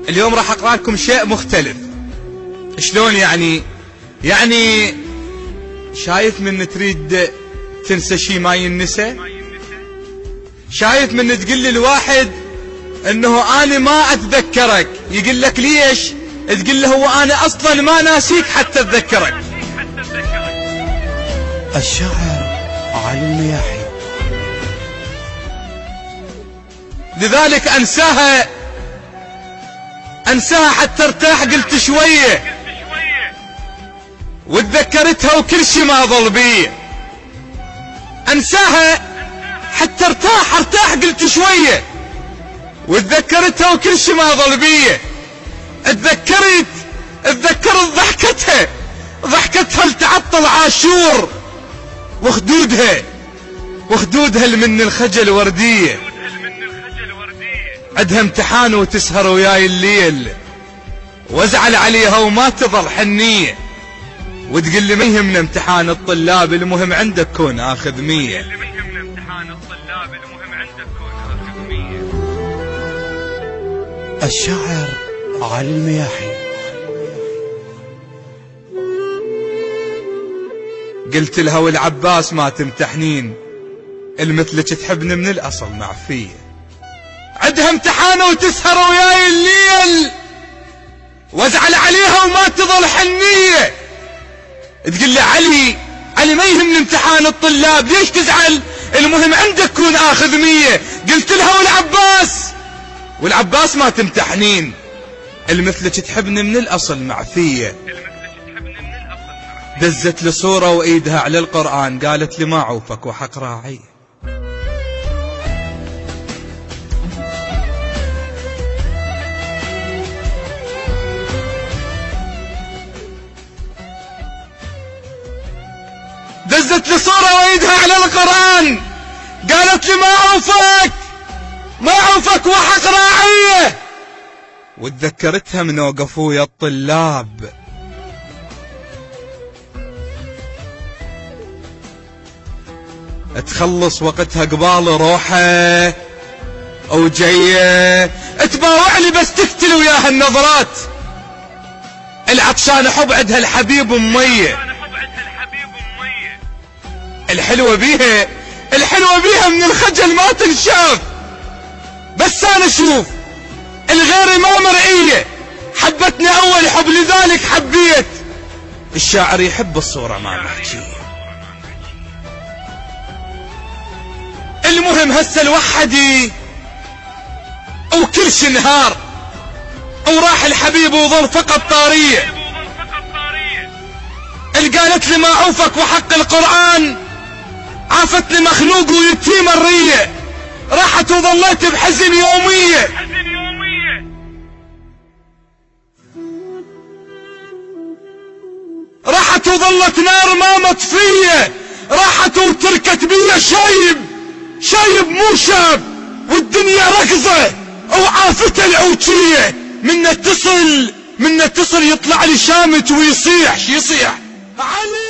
اليوم راح اقرأ لكم شيء مختلف. شلون يعني شايف من تريد تنسى شي ما ينسى؟ شايف من تقول لي الواحد انه انا ما اتذكرك، يقول لك ليش؟ تقول له هو انا اصلا ما ناسيك حتى اتذكرك. الشاعر علي المياحي. لذلك انساها حتى ارتاح، قلت شوية وتذكرتها وكل شي ما ظل بيه. انساها حتى ارتاح قلت شوية وتذكرتها وكل شي ما ظل بيه. اتذكرت ضحكتها لتعطل عاشور وخدودها من الخجل وردية. عدها امتحان وتسهر وياي الليل وازعل عليها وما تظل حنية، وتقول لي ما يهمنا امتحان الطلاب المهم عندك كون اخذ 100. الشاعر علي المياحي. قلت لها والعباس ما تمتحنين، المثلك تحبني من الاصل معفية. عدها امتحانه وتسهر وياي الليل وازعل عليها وما تظل حنية. تقول لي علي ما يهمني امتحان الطلاب، ليش تزعل؟ المهم عندك كون اخذ 100. قلت لها والعباس ما تمتحنين، المثلك تحبني من الاصل معفية. دزت لي صورة وايدها على القرآن، قالت لي ما عوفك وحق راعي. دزت لي صورة وايدها على القرآن، قالت لي ما عوفك وحق راعية. وتذكرتها من وقفوا يا الطلاب، تخلص وقتها قبال روحه او جايه تباوع لي بس تقتل وياها النظرات. العطشان حب عدها الحبيب أمية، الحلوة بيها من الخجل ما تنشاف. بس انا اشوف الغير ما مرئية، حبتني اول حب لذلك حبيت. الشاعر يحب الصورة ما محجية. المهم هسه الوحدي وكل شي نهار وراح الحبيب وظل فقط طارية. قالت لي ما عوفك وحق القرآن، عافتني مخلوق ويتيمة الرية، راحت وظليت بحزن يومية. راحت وظلت نار ما مطفية، راحت وتركت بيا شايب مو شاب، والدنيا ركضة وعافته العوجية. من اتصل يطلع لي شامت ويصيح علي.